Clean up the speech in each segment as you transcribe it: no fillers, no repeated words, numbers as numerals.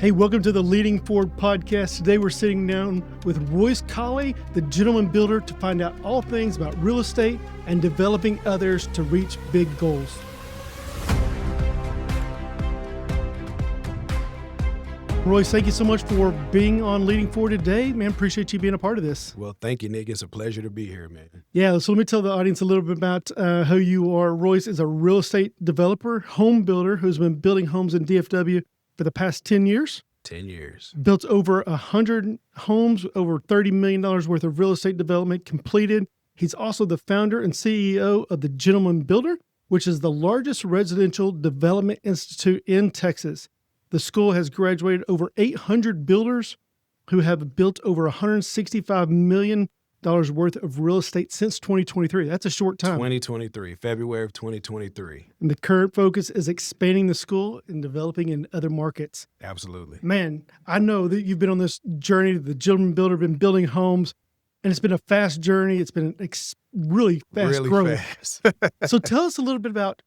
Hey, welcome to the Leading Forward podcast. Today we're sitting down with Royce Colley, the gentleman builder, to find out all things about real estate and developing others to reach big goals. Royce, thank you so much for being on Leading Forward today. Man, appreciate you being a part of this. Well, thank you, Nick. It's a pleasure to be here, man. Yeah, so let me tell the audience a little bit about who you are. Royce is a real estate developer, home builder who's been building homes in DFW for the past 10 years. 10 years. Built over 100 homes, over $30 million worth of real estate development completed. He's also the founder and CEO of the Gentleman Builder, which is the largest residential development institute in Texas. The school has graduated over 800 builders who have built over $165 million worth of real estate since 2023. That's a short time. 2023, February of 2023. And the current focus is expanding the school and developing in other markets. Absolutely. Man, I know that you've been on this journey. The Gentleman Builder, been building homes, and it's been a fast journey. It's been really fast growth. Fast. So tell us a little bit about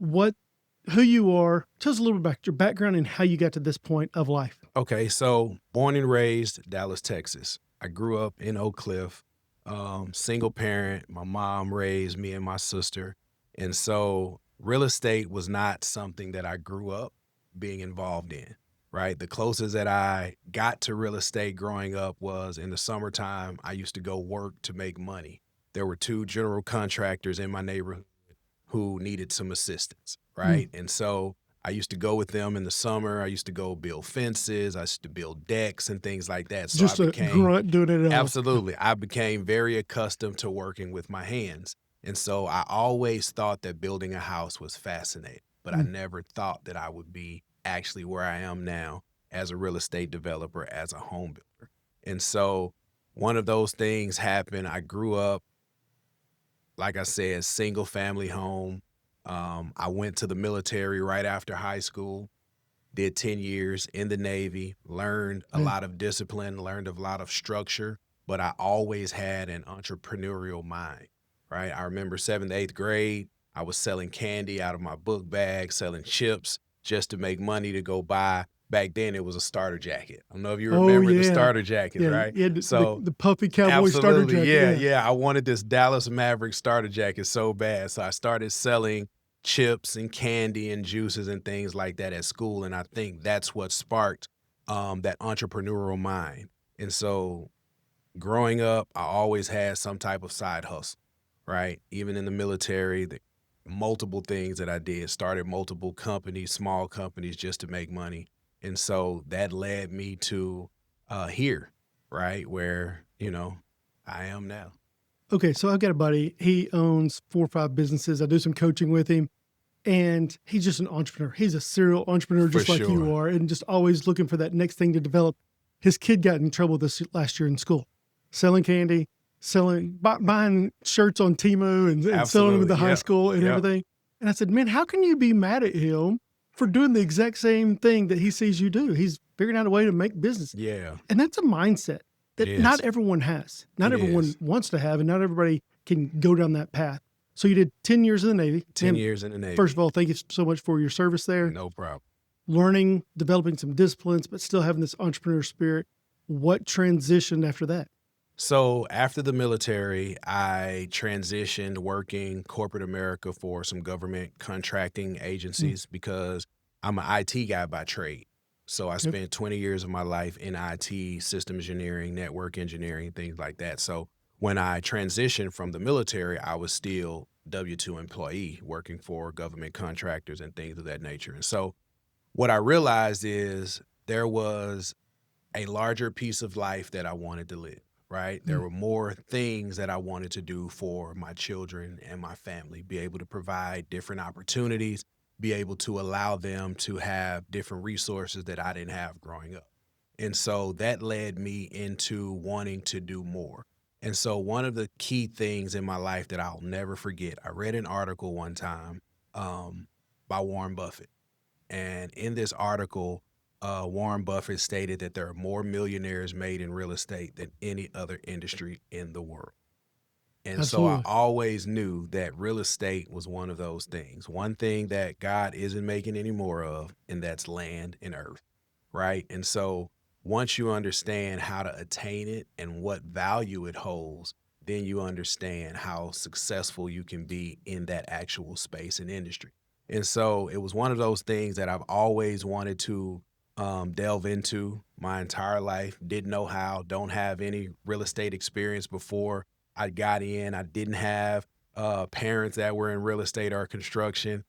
who you are. Tell us a little bit about your background and how you got to this point of life. Okay, so born and raised Dallas, Texas. I grew up in Oak Cliff, single parent. My mom raised me and my sister. And so real estate was not something that I grew up being involved in, right? The closest that I got to real estate growing up was in the summertime. I used to go work to make money. There were two general contractors in my neighborhood who needed some assistance, right? And so I used to go with them in the summer. I used to go build fences. I used to build decks and things like that. So Just I a grunt doing it all. Absolutely. I became very accustomed to working with my hands. And so I always thought that building a house was fascinating, but I never thought that I would be actually where I am now as a real estate developer, as a home builder. And so one of those things happened. I grew up, like I said, single family home. I went to the military right after high school, did 10 years in the Navy, learned a lot of discipline, learned a lot of structure, but I always had an entrepreneurial mind, right? I remember 7th, 8th grade, I was selling candy out of my book bag, selling chips just to make money to go buy. Back then, it was a starter jacket. I don't know if you remember the starter jacket, right? Yeah, So the puffy cowboy starter jacket. Yeah. I wanted this Dallas Maverick starter jacket so bad. So I started selling chips and candy and juices and things like that at school. And I think that's what sparked that entrepreneurial mind. And so growing up, I always had some type of side hustle, right? Even in the military, the multiple things that I did, started multiple companies, small companies, just to make money. And so that led me to here, right, where, I am now. Okay, so I've got a buddy. He owns 4 or 5 businesses. I do some coaching with him, and he's just an entrepreneur. He's a serial entrepreneur just like you are, and just always looking for that next thing to develop. His kid got in trouble this last year in school, selling candy, buying shirts on Temu and selling them at the high school and everything. And I said, man, how can you be mad at him for doing the exact same thing that he sees you do? He's figuring out a way to make business. Yeah. And that's a mindset that not everyone has. Not everyone wants to have, and not everybody can go down that path. So you did 10 years in the Navy. 10 years in the Navy. First of all, thank you so much for your service there. No problem. Learning, developing some disciplines, but still having this entrepreneur spirit. What transitioned after that? So after the military, I transitioned working corporate America for some government contracting agencies because I'm an IT guy by trade. So I spent 20 years of my life in IT, system engineering, network engineering, things like that. So when I transitioned from the military, I was still W-2 employee working for government contractors and things of that nature. And so what I realized is there was a larger piece of life that I wanted to live. Right? There were more things that I wanted to do for my children and my family, be able to provide different opportunities, be able to allow them to have different resources that I didn't have growing up. And so that led me into wanting to do more. And so one of the key things in my life that I'll never forget, I read an article one time by Warren Buffett. And in this article, Warren Buffett stated that there are more millionaires made in real estate than any other industry in the world. And Absolutely. so I always knew that real estate was one of those things. One thing that God isn't making any more of, and that's land and earth. right? And so once you understand how to attain it and what value it holds, then you understand how successful you can be in that actual space and industry. And so it was one of those things that I've always wanted to delve into my entire life. Didn't know how, don't have any real estate experience before I got in. I didn't have parents that were in real estate or construction,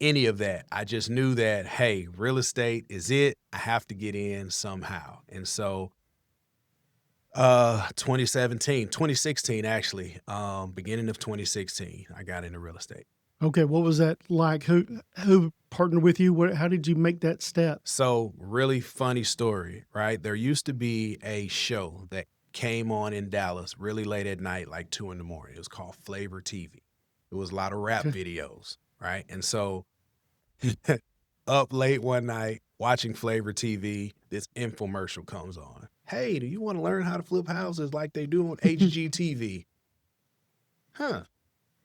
any of that. I just knew that, hey, real estate is it. I have to get in somehow. And so 2016 actually, beginning of 2016, I got into real estate. Okay, what was that like? Who partnered with you? How did you make that step? So really funny story, right? There used to be a show that came on in Dallas really late at night, like 2 in the morning. It was called Flavor TV. It was a lot of rap Okay. videos, right? And so up late one night watching Flavor TV, this infomercial comes on. Hey, do you want to learn how to flip houses like they do on HGTV? Huh.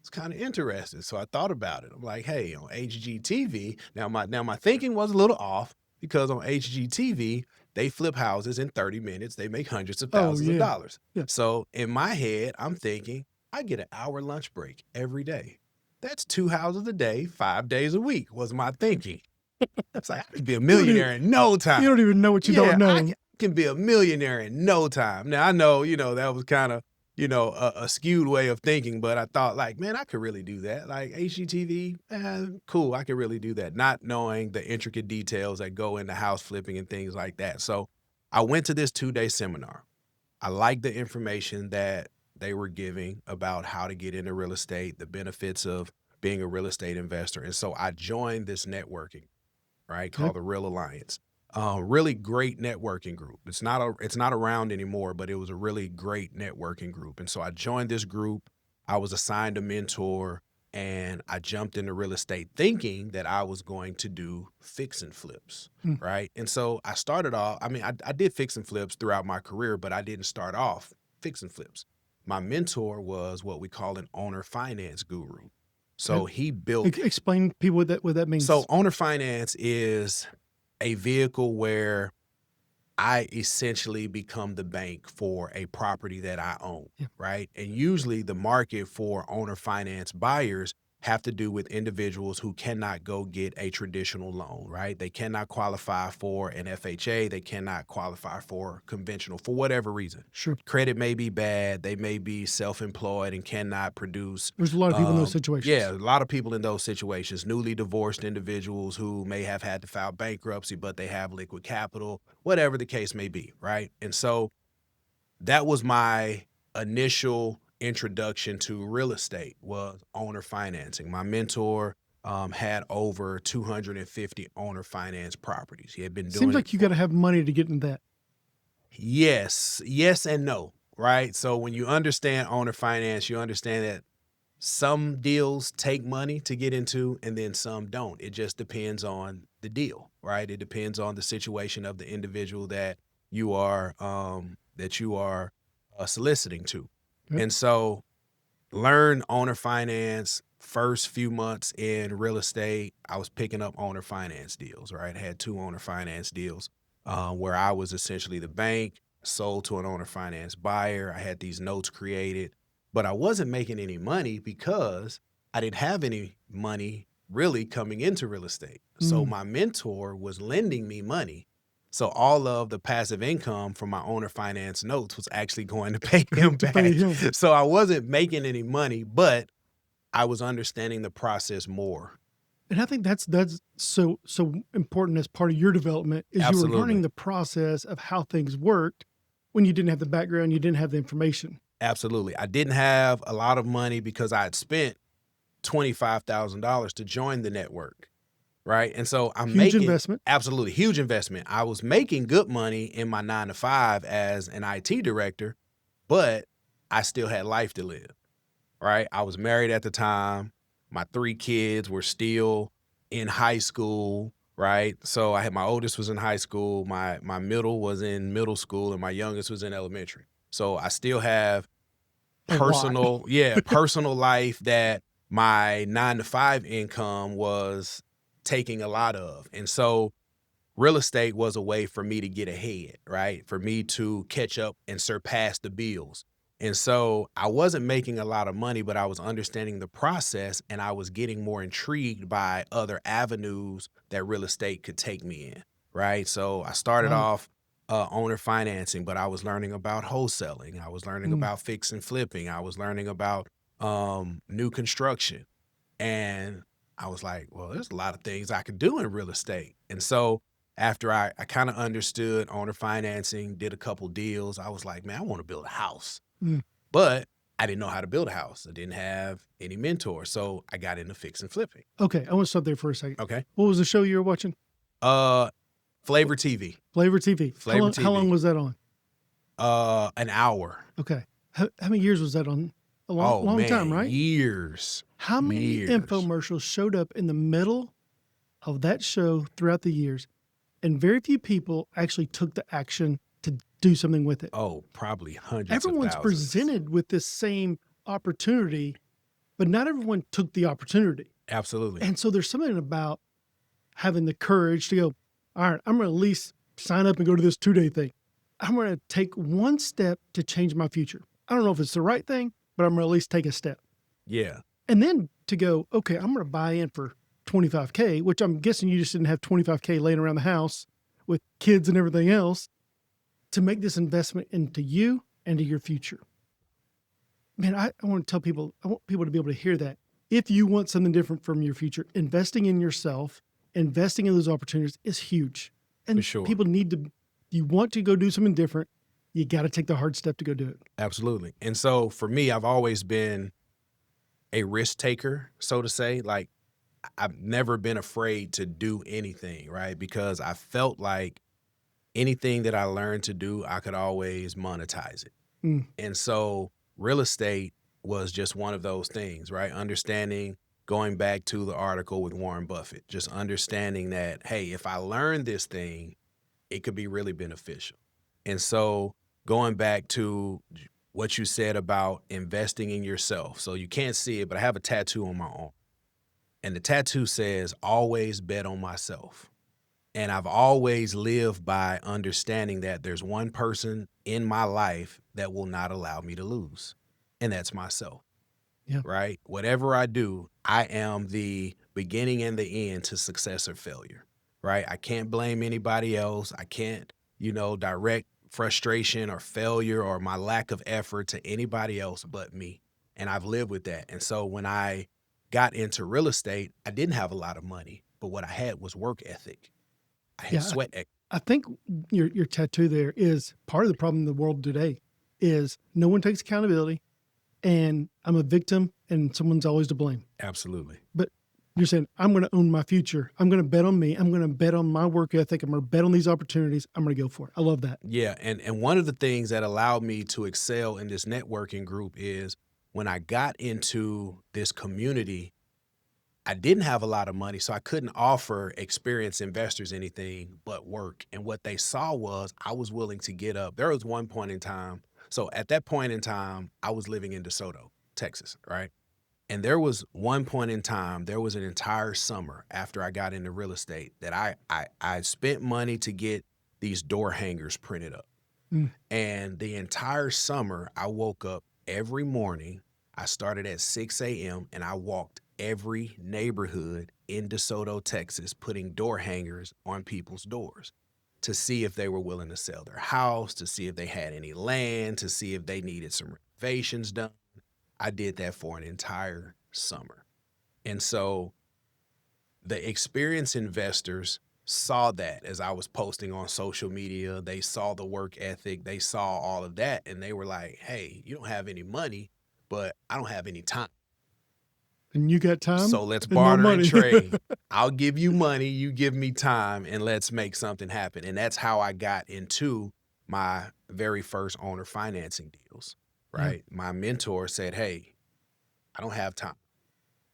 It's kind of interesting. So I thought about it. I'm like, hey, on HGTV, now my thinking was a little off because on HGTV, they flip houses in 30 minutes. They make hundreds of Oh, thousands of yeah. dollars. Yeah. So in my head, I'm thinking, I get an hour lunch break every day. That's 2 houses a day, 5 days a week was my thinking. It's like, I could be a millionaire in no time. You don't even know what you don't know. I can be a millionaire in no time. Now, I know, that was kind of, a skewed way of thinking, but I thought like, man, I could really do that. Like HGTV, cool, I could really do that. Not knowing the intricate details that go into house flipping and things like that. So I went to this 2-day seminar. I liked the information that they were giving about how to get into real estate, the benefits of being a real estate investor. And so I joined this networking, right, called the Real Alliance. Really great networking group. It's not around anymore, but it was a really great networking group. And so I joined this group. I was assigned a mentor, and I jumped into real estate thinking that I was going to do fix and flips, right? And so I started off, I did fix and flips throughout my career, but I didn't start off fix and flips. My mentor was what we call an owner finance guru. So he built. Explain people what that means. So owner finance is a vehicle where I essentially become the bank for a property that I own, right? And usually the market for owner finance buyers have to do with individuals who cannot go get a traditional loan, right? They cannot qualify for an FHA. They cannot qualify for conventional for whatever reason. Sure. Credit may be bad. They may be self-employed and cannot produce. There's a lot of people in those situations. Yeah, a lot of people in those situations. Newly divorced individuals who may have had to file bankruptcy, but they have liquid capital, whatever the case may be, right? And so that was my initial introduction to real estate, was owner financing. My mentor had over 250 owner finance properties. He had been doing Seems like you got to have money to get into that. Yes and no, right? So when you understand owner finance, you understand that some deals take money to get into and then some don't. It just depends on the deal, right? It depends on the situation of the individual that you are soliciting to. And so learn owner finance. First few months in real estate, I was picking up owner finance deals, right? I had 2 owner finance deals where I was essentially the bank, sold to an owner finance buyer. I had these notes created, but I wasn't making any money because I didn't have any money really coming into real estate. So my mentor was lending me money. So all of the passive income from my owner finance notes was actually going to pay him back. So I wasn't making any money, but I was understanding the process more. And I think that's so important as part of your development is you were learning the process of how things worked when you didn't have the background, you didn't have the information. Absolutely. I didn't have a lot of money because I had spent $25,000 to join the network, right? And so I'm making investment. Absolutely huge investment. I was making good money in my 9-to-5 as an IT director, but I still had life to live, right? I was married at the time. My 3 kids were still in high school, right? So I had, my oldest was in high school, my middle was in middle school, and my youngest was in elementary. So I still have personal life that my 9-to-5 income was taking a lot of. And so real estate was a way for me to get ahead, right? For me to catch up and surpass the bills. And so I wasn't making a lot of money, but I was understanding the process and I was getting more intrigued by other avenues that real estate could take me in, right? So I started Right. off owner financing, but I was learning about wholesaling. I was learning about fix and flipping. I was learning about new construction. And I was like, well, there's a lot of things I could do in real estate. And so after I kind of understood owner financing, did a couple deals, I was like, man, I want to build a house. Mm. But I didn't know how to build a house. I didn't have any mentors. So I got into fix and flipping. Okay, I want to stop there for a second. Okay. What was the show you were watching? Flavor TV. Flavor TV. Flavor TV. How long was that on? An hour. Okay. How many years was that on? A long time, right? Years. How many infomercials showed up in the middle of that show throughout the years, and very few people actually took the action to do something with it? Oh, probably hundreds Everyone's of thousands. presented with this same opportunity, but not everyone took the opportunity. Absolutely. And so there's something about having the courage to go, all right, I'm going to at least sign up and go to this 2-day thing. I'm going to take one step to change my future. I don't know if it's the right thing, but I'm going to at least take a step. Yeah. And then to go, okay, I'm going to buy in for $25K, which I'm guessing you just didn't have $25K laying around the house with kids and everything else, to make this investment into you and to your future. Man, I want to tell people, I want people to be able to hear that. If you want something different from your future, investing in yourself, investing in those opportunities is huge. And For sure. people need to, you want to go do something different, you got to take the hard step to go do it. Absolutely. And so for me, I've always been a risk taker, so to say. Like, I've never been afraid to do anything, right? Because I felt like anything that I learned to do, I could always monetize it. Mm. And so real estate was just one of those things, right? Understanding, going back to the article with Warren Buffett, just understanding that, hey, if I learn this thing, it could be really beneficial. And so going back to what you said about investing in yourself. So you can't see it, but I have a tattoo on my arm. And the tattoo says, always bet on myself. And I've always lived by understanding that there's one person in my life that will not allow me to lose. And that's myself. Yeah. Right? Whatever I do, I am the beginning and the end to success or failure. Right? I can't blame anybody else. I can't, direct frustration or failure or my lack of effort to anybody else but me. And I've lived with that. And so when I got into real estate, I didn't have a lot of money, but what I had was work ethic. I had sweat ethic. I think your tattoo there is part of the problem in the world today is no one takes accountability, and I'm a victim and someone's always to blame. Absolutely. But you're saying, I'm going to own my future. I'm going to bet on me. I'm going to bet on my work ethic. I'm going to bet on these opportunities. I'm going to go for it. I love that. Yeah. And one of the things that allowed me to excel in this networking group is when I got into this community, I didn't have a lot of money, so I couldn't offer experienced investors anything but work. And what they saw was I was willing to get up. There was one point in time. So at that point in time, I was living in DeSoto, Texas, right? And there was one point in time, there was an entire summer after I got into real estate that I spent money to get these door hangers printed up. Mm. And the entire summer, I woke up every morning. I started at 6 a.m. and I walked every neighborhood in DeSoto, Texas, putting door hangers on people's doors to see if they were willing to sell their house, to see if they had any land, to see if they needed some renovations done. I did that for an entire summer. And so the experienced investors saw that as I was posting on social media. They saw the work ethic. They saw all of that. And they were like, hey, you don't have any money, but I don't have any time. And you got time? So let's and barter no and money. trade. I'll give you money, you give me time, and let's make something happen. And that's how I got into my very first owner financing deals, right? Yeah. My mentor said, hey, I don't have time.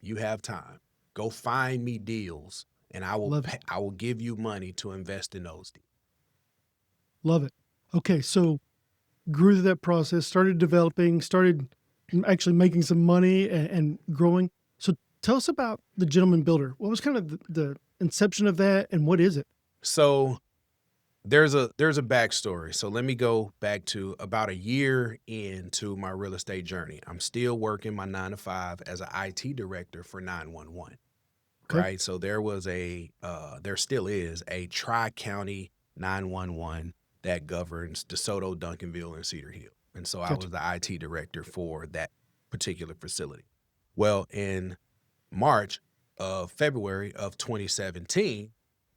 You have time. Go find me deals, and I will give you money to invest in those deals. Love it. Okay, so grew through that process, started developing, started actually making some money and growing. So tell us about the Gentleman Builder. What was kind of the inception of that, and what is it? So there's a backstory. So let me go back to about a year into my real estate journey. I'm still working my 9 to 5 as an IT director for 911. Okay. Right. So there still is a tri-county 911 that governs DeSoto, Duncanville, and Cedar Hill. And so I Gotcha. was the IT director for that particular facility. Well, in February of 2017,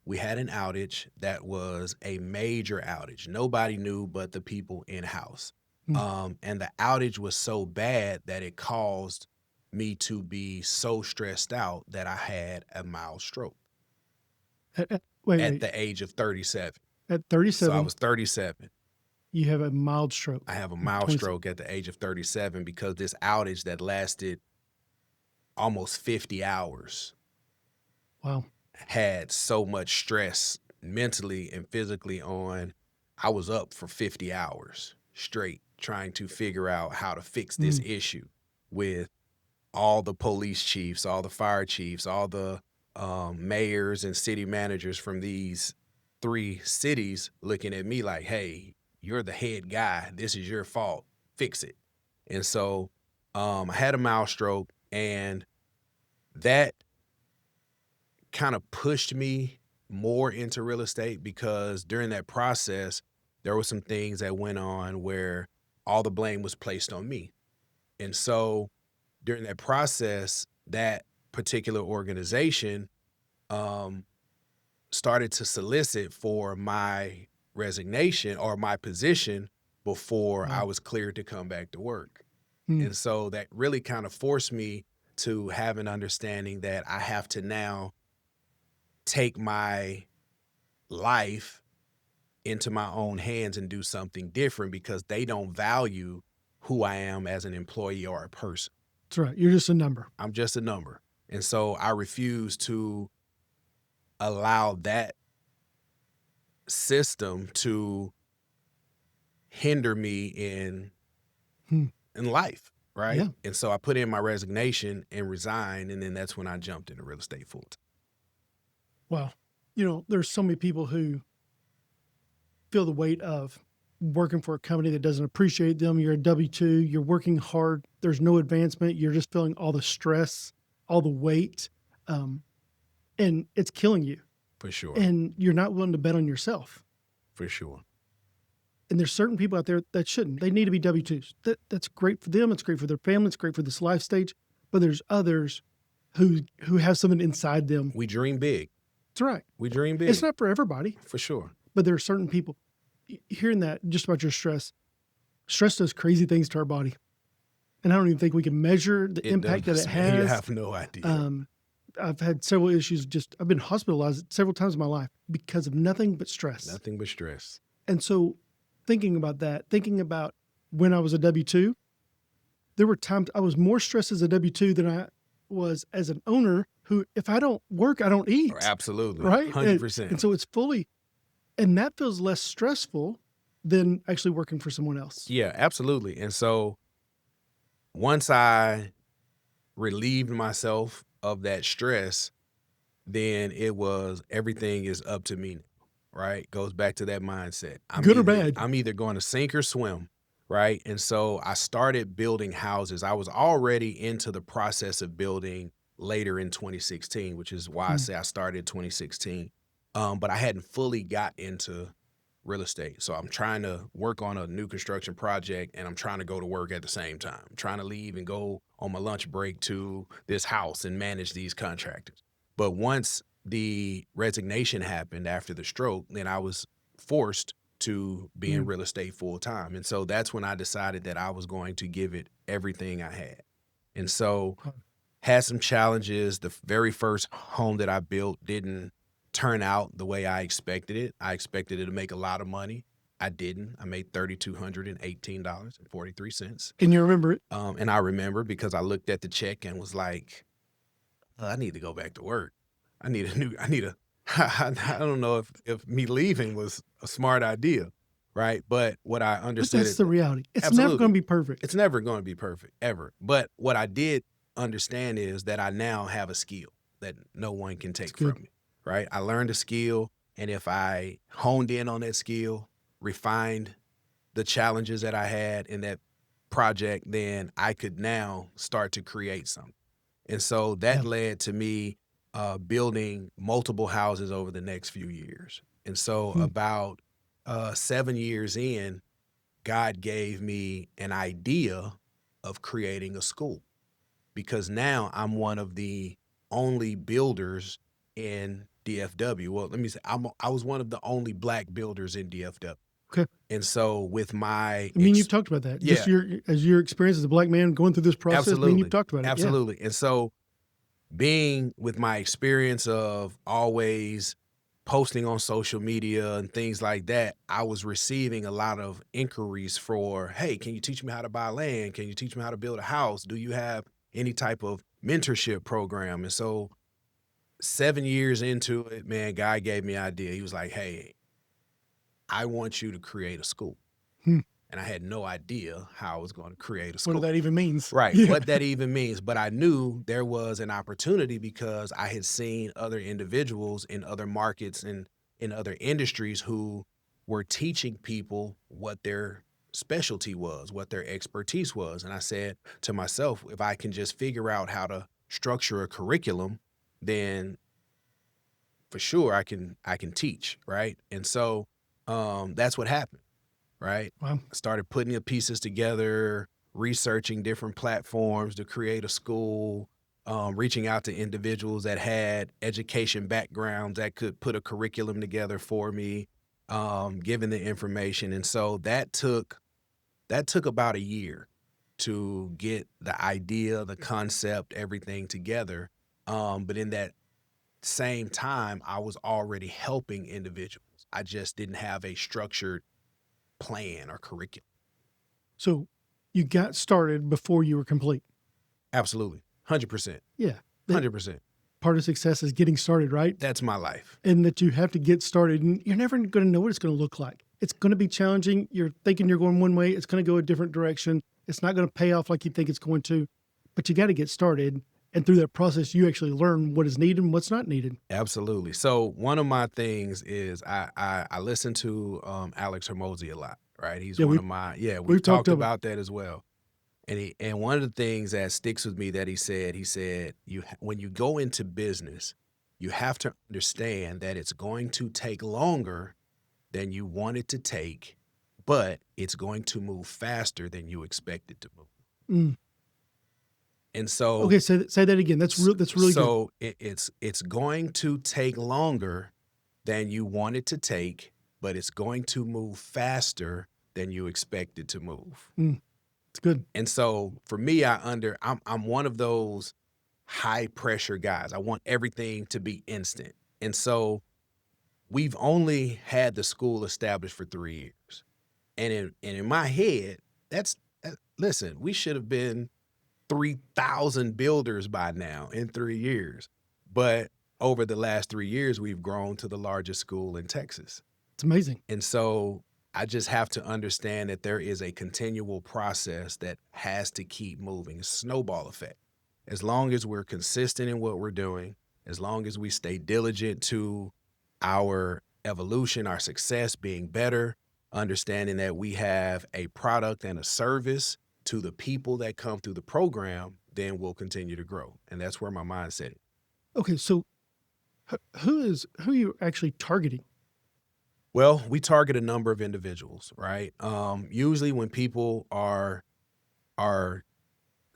we had an outage that was a major outage. Nobody knew but the people in-house. And the outage was so bad that it caused me to be so stressed out that I had a mild stroke Wait, at the age of 37. At So I 37, was 37. you have a mild stroke. I have a mild stroke at the age of 37 because this outage that lasted almost 50 hours Wow. had so much stress mentally and physically on. I was up for 50 hours straight trying to figure out how to fix this issue with all the police chiefs, all the fire chiefs, all the mayors and city managers from these 3 cities looking at me like, hey, you're the head guy. This is your fault. Fix it. And so I had a mild stroke, and that kind of pushed me more into real estate because during that process, there were some things that went on where all the blame was placed on me. And so during that process, that particular organization started to solicit for my resignation or my position before I was cleared to come back to work. And so that really kind of forced me to have an understanding that I have to now take my life into my own hands and do something different because they don't value who I am as an employee or a person. That's right. You're just a number. I'm just a number. And so I refuse to allow that system to hinder me in life, right? Yeah. And so I put in my resignation and resigned, and then that's when I jumped into real estate full time. Wow. There's so many people who feel the weight of working for a company that doesn't appreciate them. You're a W-2, you're working hard, there's no advancement, you're just feeling all the stress, all the weight, and it's killing you. For sure. And you're not willing to bet on yourself. For sure. And there's certain people out there that shouldn't. They need to be W-2s. That's great for them. It's great for their family. It's great for this life stage. But there's others who have something inside them. We dream big. That's right. We dream big. It's not for everybody. For sure. But there are certain people, hearing that just about your stress does crazy things to our body. And I don't even think we can measure the impact that it has. You have no idea. I've had several issues. I've been hospitalized several times in my life because of nothing but stress. Nothing but stress. And so thinking about when I was a W-2, there were times I was more stressed as a W-2 than I was as an owner who, if I don't work, I don't eat. Absolutely. Right? 100%. And so it's and that feels less stressful than actually working for someone else. Yeah, absolutely. And so once I relieved myself of that stress, then it was everything is up to me, right? Goes back to that mindset. Good or bad? I'm either going to sink or swim, right? And so I started building houses. I was already into the process of building later in 2016, which is why I say I started 2016. But I hadn't fully got into real estate. So I'm trying to work on a new construction project and I'm trying to go to work at the same time. I'm trying to leave and go on my lunch break to this house and manage these contractors. But once the resignation happened after the stroke, then I was forced to be in real estate full time. And so that's when I decided that I was going to give it everything I had. And so had some challenges. The very first home that I built didn't turn out the way I expected it. I expected it to make a lot of money. I didn't. I made $3,218.43. Can you remember it? And I remember because I looked at the check and was like, I need to go back to work. I don't know if me leaving was a smart idea, right? But what I understood. But that's the reality. It's absolutely. never going to be perfect. It's never going to be perfect, ever. But what I did understand is that I now have a skill that no one can take from me, right? I learned a skill And if I honed in on that skill, refined the challenges that I had in that project, then I could now start to create something. And so that led to me building multiple houses over the next few years. And so about 7 years in, God gave me an idea of creating a school, because now I'm one of the only builders in DFW. Well, let me say, I was one of the only Black builders in DFW. Okay. And so with my, I mean, you've talked about that. Just your experience as a Black man going through this process. absolutely, I mean, you've talked about it. absolutely. And so being with my experience of always posting on social media and things like that, I was receiving a lot of inquiries for, hey, can you teach me how to buy land? Can you teach me how to build a house? Do you have any type of mentorship program? And so 7 years into it, man, God gave me an idea. He was like, hey, I want you to create a school. And I had no idea how I was going to create a school. What that even means. Right, Yeah. what that even means. But I knew there was an opportunity because I had seen other individuals in other markets and in other industries who were teaching people what their specialty was, what their expertise was. And I said to myself, if I can just figure out how to structure a curriculum, then for sure I can teach, right? And so that's what happened. Right? Wow. I started putting the pieces together, researching different platforms to create a school, reaching out to individuals that had education backgrounds that could put a curriculum together for me, giving the information. And so that took about a year to get the idea, the concept, everything together. But in that same time, I was already helping individuals. I just didn't have a structured plan or curriculum. So you got started before you were complete. Absolutely. 100%. Yeah. 100%. Part of success is getting started, right? That's my life. And that you have to get started, and you're never going to know what it's going to look like. It's going to be challenging. You're thinking you're going one way. It's going to go a different direction. It's not going to pay off like you think it's going to, but you got to get started. And through that process, you actually learn what is needed and what's not needed. Absolutely. So one of my things is I listen to Alex Hormozy a lot, right? He's one of my, we've talked about that as well. And one of the things that sticks with me that he said, when you go into business, you have to understand that it's going to take longer than you want it to take, but it's going to move faster than you expect it to move. And so, okay, say that again. That's really good. So it's going to take longer than you want it to take, but it's going to move faster than you expect it to move. It's good. And so for me, I'm one of those high pressure guys. I want everything to be instant. And so we've only had the school established for 3 years. And in my head, listen, we should have been 3,000 builders by now in 3 years. But over the last 3 years, we've grown to the largest school in Texas. It's amazing. And so I just have to understand that there is a continual process that has to keep moving. It's a snowball effect. As long as we're consistent in what we're doing, as long as we stay diligent to our evolution, our success being better, understanding that we have a product and a service to the people that come through the program, then we'll continue to grow. And that's where my mindset is. Okay, so who are you actually targeting? Well, we target a number of individuals, right? Usually when people are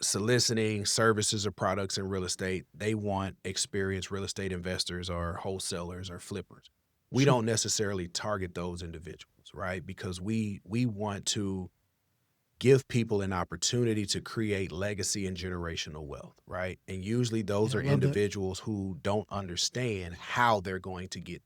soliciting services or products in real estate, they want experienced real estate investors or wholesalers or flippers. We don't necessarily target those individuals, right? Because we want to give people an opportunity to create legacy and generational wealth, right? And usually those are individuals who don't understand how they're going to get.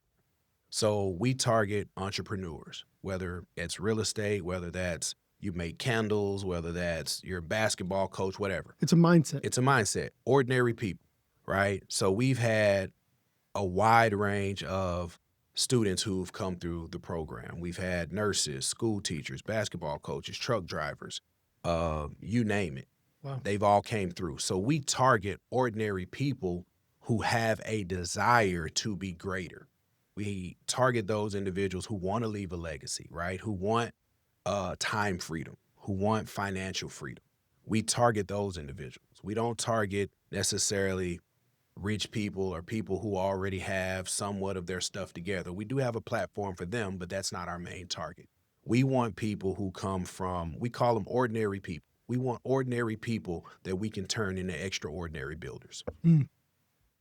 So we target entrepreneurs, whether it's real estate, whether that's you make candles, whether that's you're a basketball coach, whatever. It's a mindset. It's a mindset. Ordinary people, right? So we've had a wide range of students who've come through the program. We've had nurses, school teachers, basketball coaches, truck drivers, you name it. Wow. They've all came through. So we target ordinary people who have a desire to be greater. We target those individuals who want to leave a legacy, right? Who want time freedom, who want financial freedom. We target those individuals. We don't target necessarily rich people or people who already have somewhat of their stuff together. We do have a platform for them, but that's not our main target. We want people who come from, we call them ordinary people. We want ordinary people that we can turn into extraordinary builders.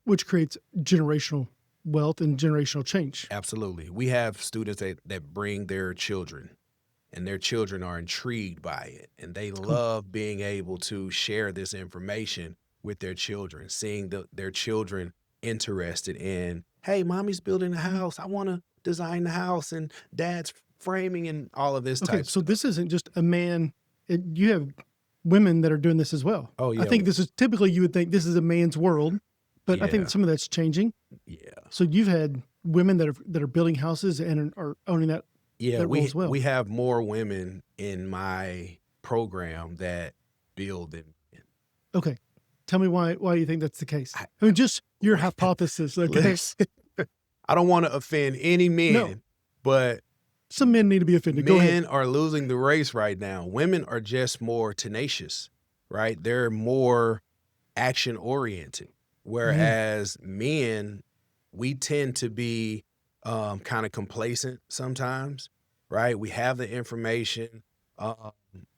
Which creates generational wealth and generational change. Absolutely. We have students that bring their children, and their children are intrigued by it, and they love being able to share this information with their children, seeing their children interested in, hey, mommy's building a house. I want to design the house, and dad's framing and all of this Okay, type so stuff. this isn't just a man. You have women that are doing this as well. Oh, yeah. I think this is typically, you would think this is a man's world, but I Yeah. think some of that's changing. Yeah. So you've had women that are building houses and are owning that. Yeah, that role as well. we have more women in my program that build than men. Okay, tell me why you think that's the case. I mean, just your hypothesis. Okay, Listen, I don't want to offend any men, No. but some men need to be offended. Go ahead. men are losing the race right now. Women are just more tenacious, right? They're more action oriented, whereas men, we tend to be kind of complacent sometimes, right? We have the information, and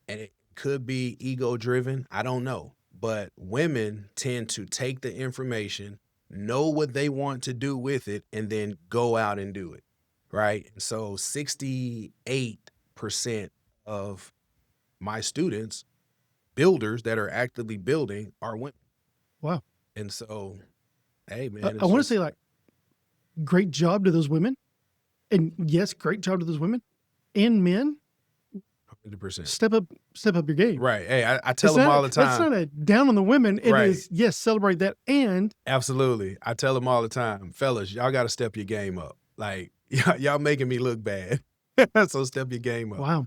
it could be ego driven. I don't know, but women tend to take the information, know what they want to do with it, and then go out and do it, right? So 68% of my students, builders that are actively building, are women. Wow. And so, hey, man, I want to say, like, great job to those women. And yes, great job to those women and men. 100%. Step up your game. Right. Hey, I tell them all the time. That's not a down on the women. It Right. is, yes, celebrate that. And Absolutely. I tell them all the time, fellas, y'all got to step your game up. Like, y'all making me look bad. So step your game up. wow.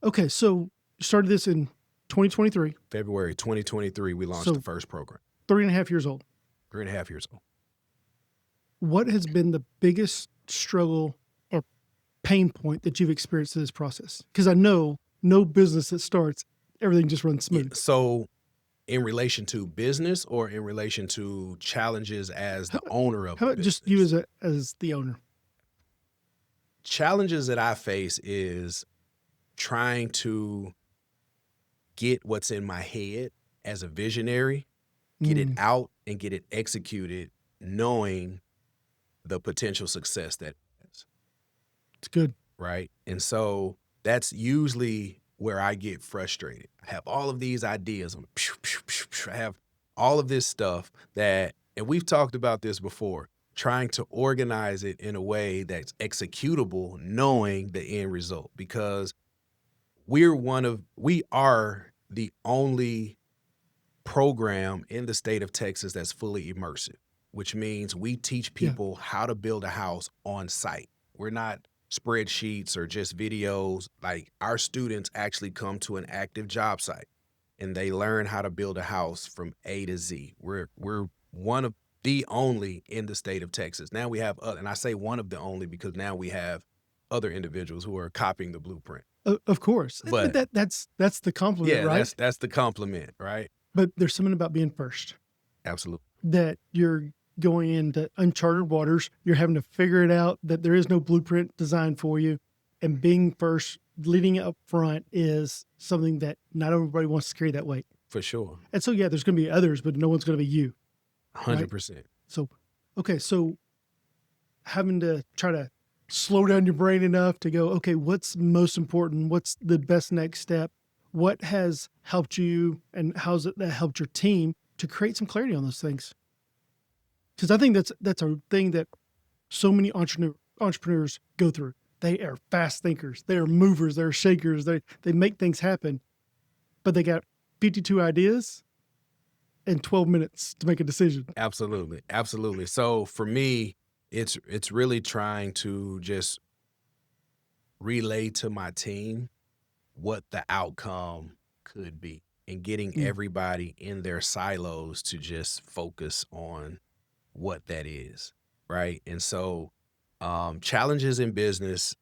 Okay, so you started this in 2023, February 2023, we launched So- the first program. 3.5 years old. 3.5 years old. What has been the biggest struggle or pain point that you've experienced in this process? Because I know no business that starts, everything just runs smooth. So in relation to business or in relation to challenges as the owner of How a about just business? you as the owner? Challenges that I face is trying to get what's in my head as a visionary, get it out and get it executed, knowing the potential success that it has, It's good. right? And so that's usually where I get frustrated. I have all of these ideas. I have all of this stuff that, and we've talked about this before, trying to organize it in a way that's executable, knowing the end result, because we are the only program in the state of Texas that's fully immersive, which means we teach people how to build a house on site. We're not spreadsheets or just videos. Like, our students actually come to an active job site and they learn how to build a house from A to Z. We're one of the only in the state of Texas. Now we have other, and I say one of the only because now we have other individuals who are copying the blueprint. Of course. But that's the compliment, Yeah, right? that's the compliment, right? But there's something about being first, Absolutely. that you're going into uncharted waters. You're having to figure it out, that there is no blueprint designed for you. And being first, leading up front, is something that not everybody wants to carry that weight. For sure. And so, yeah, there's going to be others, but no one's going to be you. 100%. So, okay, so having to try to slow down your brain enough to go, okay, what's most important? What's the best next step? What has helped you, and how's it that helped your team to create some clarity on those things? Because I think that's a thing that so many entrepreneurs go through. They are fast thinkers. They are movers. They're shakers. They make things happen, but they got 52 ideas and 12 minutes to make a decision. Absolutely. Absolutely. So for me, it's really trying to just relay to my team what the outcome could be, and getting everybody in their silos to just focus on what that is, right? And so Challenges in business,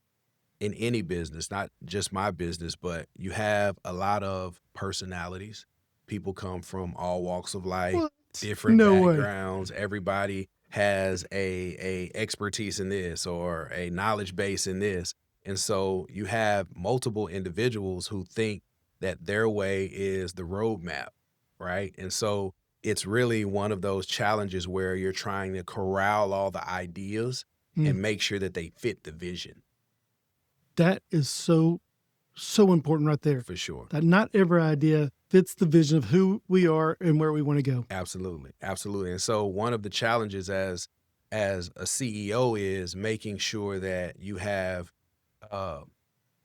in any business, not just my business, but you have a lot of personalities. People come from all walks of life, What? different No way. backgrounds. Everybody has a expertise in this or a knowledge base in this. And so you have multiple individuals who think that their way is the roadmap, right? And so it's really one of those challenges where you're trying to corral all the ideas Mm. and make sure that they fit the vision. That is so important right there. For sure. That not every idea fits the vision of who we are and where we want to go. Absolutely. Absolutely. And so one of the challenges as a CEO is making sure that you have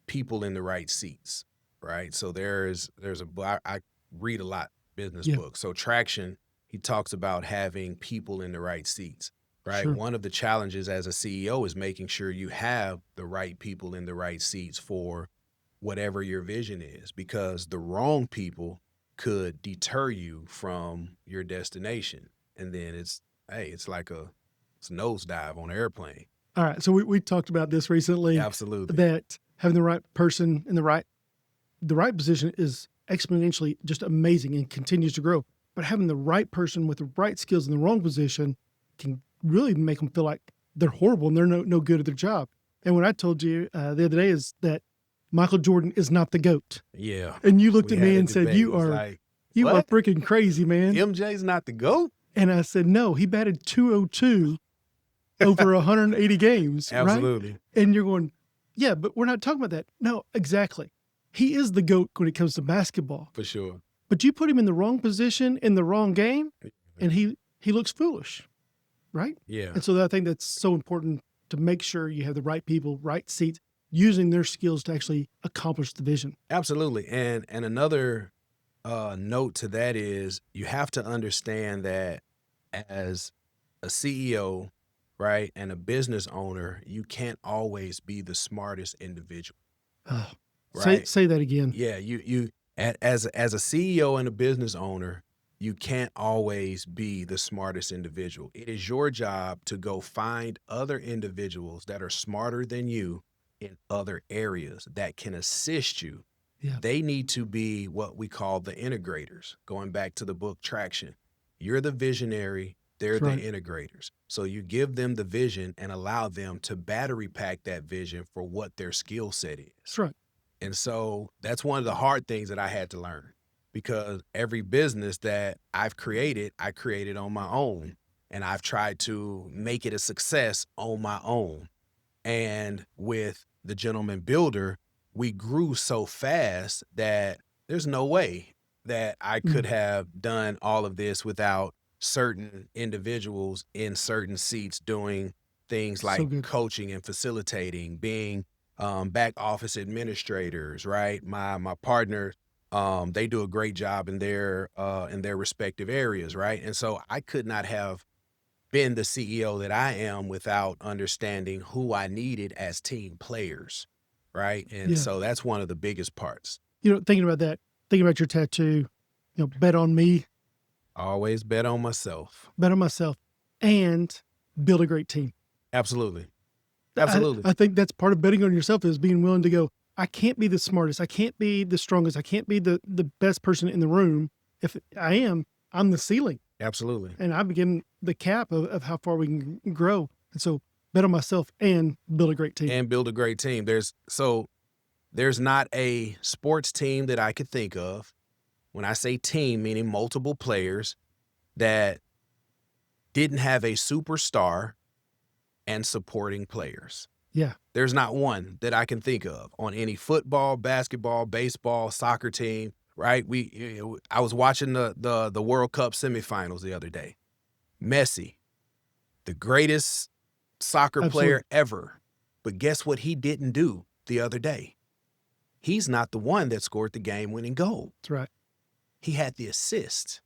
people in the right seats, right? So there's a I read a lot business Yeah. books. So Traction, he talks about having people in the right seats, right? Sure. One of the challenges as a CEO is making sure you have the right people in the right seats for whatever your vision is, because the wrong people could deter you from your destination. And then it's like it's a nosedive on an airplane. All right. So we talked about this recently. Absolutely. That having the right person in the right position is exponentially just amazing and continues to grow. But having the right person with the right skills in the wrong position can really make them feel like they're horrible and they're no good at their job. And what I told you the other day is that Michael Jordan is not the GOAT. Yeah. And you looked We at me had a and said, debate. you It was are like, you are what? freaking crazy, man. MJ's not the GOAT? And I said, no, he batted 202 over 180 games, right? Absolutely. And you're going, yeah, but we're not talking about that. No, exactly. He is the GOAT when it comes to basketball. For sure. But you put him in the wrong position in the wrong game, and he looks foolish, right? Yeah. And so I think that's so important to make sure you have the right people, right seats, using their skills to actually accomplish the vision. Absolutely. And another note to that is you have to understand that as a CEO, right, and a business owner, you can't always be the smartest individual. Oh, Right? say that again. Yeah, as a CEO and a business owner, you can't always be the smartest individual. It is your job to go find other individuals that are smarter than you in other areas that can assist you. Yeah. They need to be what we call the integrators. Going back to the book Traction, you're the visionary, they're That's the integrators. So you give them the vision and allow them to battery pack that vision for what their skill set is. That's right. And so that's one of the hard things that I had to learn, because every business that I've created, I created on my own, and I've tried to make it a success on my own. And with the Gentleman Builder, we grew so fast that there's no way that I could have done all of this without certain individuals in certain seats doing things like good. coaching and facilitating, being back office administrators, right? My partner, they do a great job in their respective areas, right? And so I could not have been the CEO that I am without understanding who I needed as team players, right? And Yeah. so that's one of the biggest parts. Thinking about that, thinking about your tattoo, bet on me, Always bet on myself. bet on myself, and build a great team. Absolutely. Absolutely. I think that's part of betting on yourself, is being willing to go, I can't be the smartest. I can't be the strongest. I can't be the best person in the room. If I am, I'm the ceiling. Absolutely. And I begin the cap of how far we can grow. And so bet on myself and build a great team. And build a great team. There's not a sports team that I could think of, when I say team, meaning multiple players, that didn't have a superstar and supporting players. Yeah. There's not one that I can think of on any football, basketball, baseball, soccer team, right? I was watching the World Cup semifinals the other day. Messi, the greatest soccer player ever. But guess what he didn't do the other day? He's not the one that scored the game-winning goal. That's right. He had the assist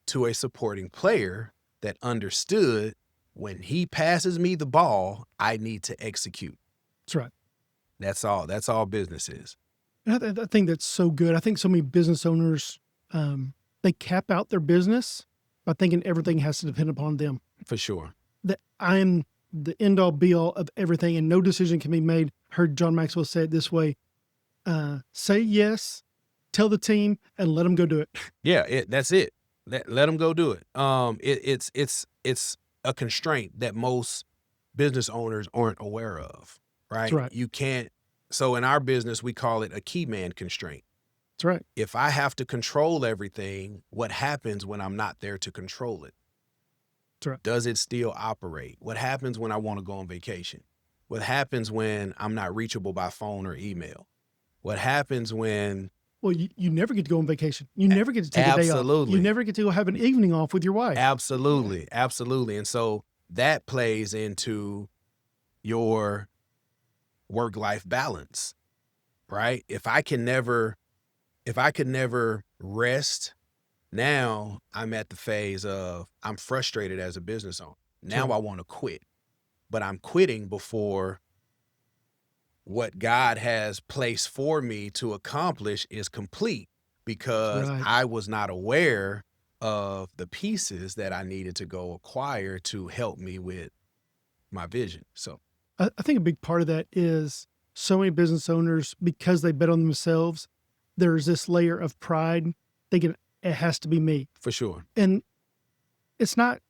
to a supporting player that understood, when he passes me the ball, I need to execute. That's right. That's all business is. And I think that's so good. I think so many business owners, they cap out their business by thinking everything has to depend upon them. For sure. That I'm the end all be all of everything, and no decision can be made. Heard John Maxwell say it this way: say yes, tell the team, and let them go do it. Yeah, that's it. Let them go do it. It's a constraint that most business owners aren't aware of, That's right? right. You can't. So in our business, we call it a key man constraint. That's right. If I have to control everything, what happens when I'm not there to control it? That's right. Does it still operate? What happens when I want to go on vacation? What happens when I'm not reachable by phone or email? What happens when Well, you never get to go on vacation. You never get to take a day off. You Absolutely. never get to go have an evening off with your wife. Absolutely, absolutely. And so that plays into your work-life balance, right? If I could never rest, now I'm at the phase of I'm frustrated as a business owner. Now Sure. I want to quit, but I'm quitting before what God has placed for me to accomplish is complete, because Right. I was not aware of the pieces that I needed to go acquire to help me with my vision. So I think a big part of that is so many business owners, because they bet on themselves, there's this layer of pride thinking it has to be me. for sure. And it's not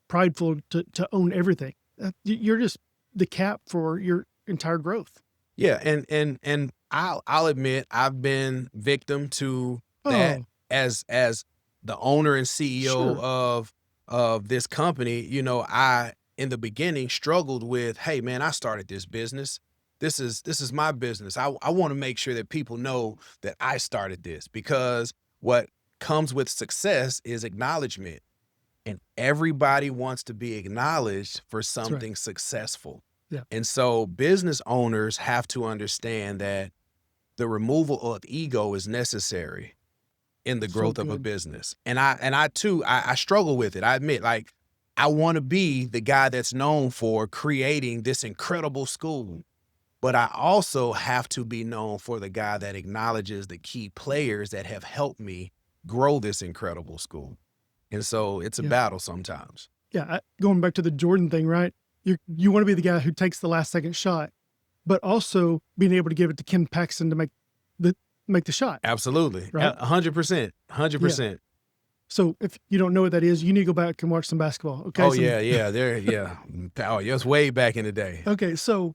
prideful to own everything. You're just the cap for your entire growth. Yeah, and I'll admit I've been victim to that Oh, as the owner and CEO sure. of this company. You know, I in the beginning struggled with, hey man, I started this business. This is my business. I want to make sure that people know that I started this, because what comes with success is acknowledgement. And everybody wants to be acknowledged for That's right. something successful. Yeah. And so business owners have to understand that the removal of ego is necessary in the So growth of a good. business. And I too, I struggle with it. I admit, like, I want to be the guy that's known for creating this incredible school, but I also have to be known for the guy that acknowledges the key players that have helped me grow this incredible school. And so it's a Yeah. battle sometimes. Yeah. Going back to the Jordan thing, right? You want to be the guy who takes the last second shot, but also being able to give it to Ken Paxton to make the shot, Absolutely. right? 100%. Yeah. 100%. So if you don't know what that is, you need to go back and watch some basketball. Okay. Oh, yeah, yeah. There, yeah. Oh, yes, way back in the day. Okay. So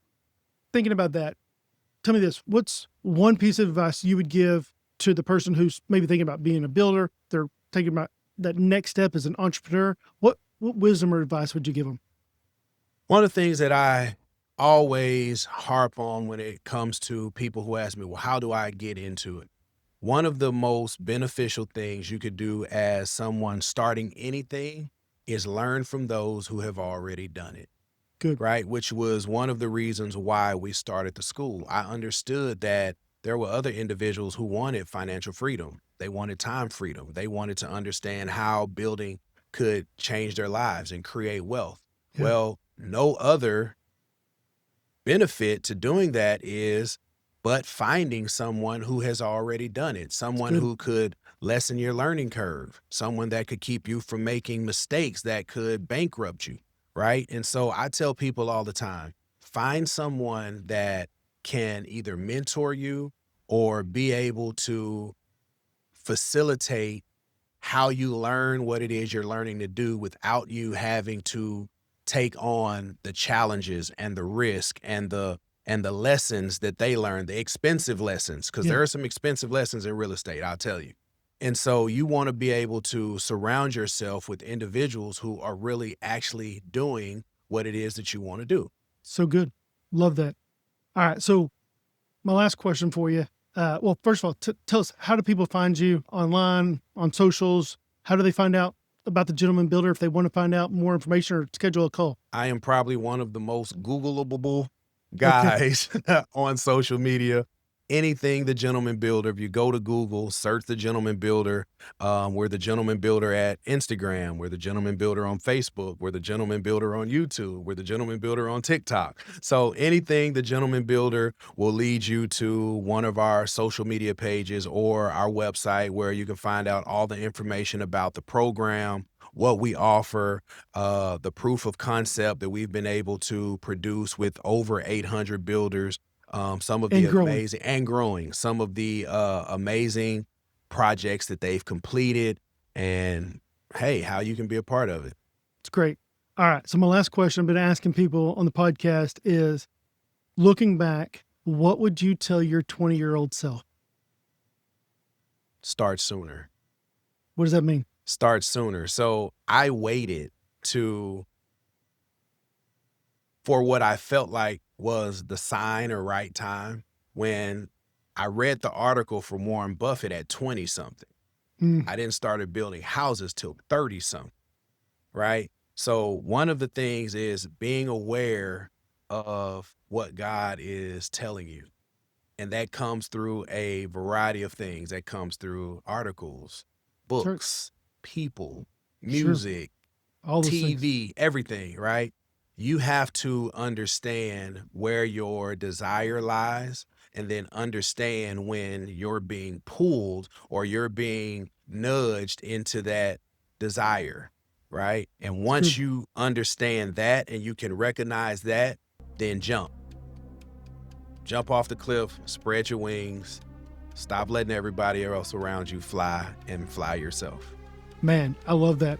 thinking about that, tell me this: what's one piece of advice you would give to the person who's maybe thinking about being a builder? They're thinking about that next step as an entrepreneur. What wisdom or advice would you give them? One of the things that I always harp on when it comes to people who ask me, well, how do I get into it? One of the most beneficial things you could do as someone starting anything is learn from those who have already done it. Good. Right? Which was one of the reasons why we started the school. I understood that there were other individuals who wanted financial freedom. They wanted time freedom. They wanted to understand how building could change their lives and create wealth. Yeah. Well, no other benefit to doing that is but finding someone who has already done it, someone Good. who could lessen your learning curve, someone that could keep you from making mistakes that could bankrupt you, right? And so I tell people all the time, find someone that can either mentor you or be able to facilitate how you learn what it is you're learning to do without you having to take on the challenges and the risk and the lessons that they learn, the expensive lessons, because Yeah. there are some expensive lessons in real estate, I'll tell you. And so you want to be able to surround yourself with individuals who are really actually doing what it is that you want to do. So good. Love that. All right. So my last question for you. Well, first of all, tell us, how do people find you online, on socials? How do they find out about the Gentleman Builder if they want to find out more information or schedule a call? I am probably one of the most Googleable Okay. guys on social media. Anything the Gentleman Builder. If you go to Google, search the Gentleman Builder. We're the Gentleman Builder at Instagram. We're the Gentleman Builder on Facebook. We're the Gentleman Builder on YouTube. We're the Gentleman Builder on TikTok. So anything the Gentleman Builder will lead you to one of our social media pages or our website, where you can find out all the information about the program, what we offer, the proof of concept that we've been able to produce with over 800 builders, some of the And growing. amazing and growing, some of the amazing projects that they've completed, and hey, how you can be a part of it. It's great. All right. So my last question I've been asking people on the podcast is, looking back, what would you tell your 20-year-old self? Start sooner. What does that mean? Start sooner. So I waited for what I felt like was the sign or right time when I read the article from Warren Buffett at 20 something. I didn't start building houses till 30 something, right? So one of the things is being aware of what God is telling you. And that comes through a variety of things. That comes through articles, books, people, music, all those TV, things. everything, right? You have to understand where your desire lies, and then understand when you're being pulled or you're being nudged into that desire, right? And once you understand that and you can recognize that, then jump. Jump off the cliff, spread your wings, stop letting everybody else around you fly, and fly yourself. Man, I love that.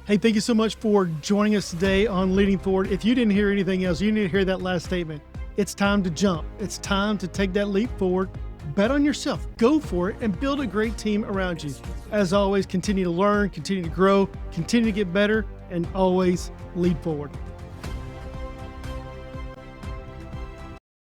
Hey, thank you so much for joining us today on Leading Forward. If you didn't hear anything else, you need to hear that last statement. It's time to jump. It's time to take that leap forward. Bet on yourself, go for it, and build a great team around you. As always, continue to learn, continue to grow, continue to get better, and always lead forward.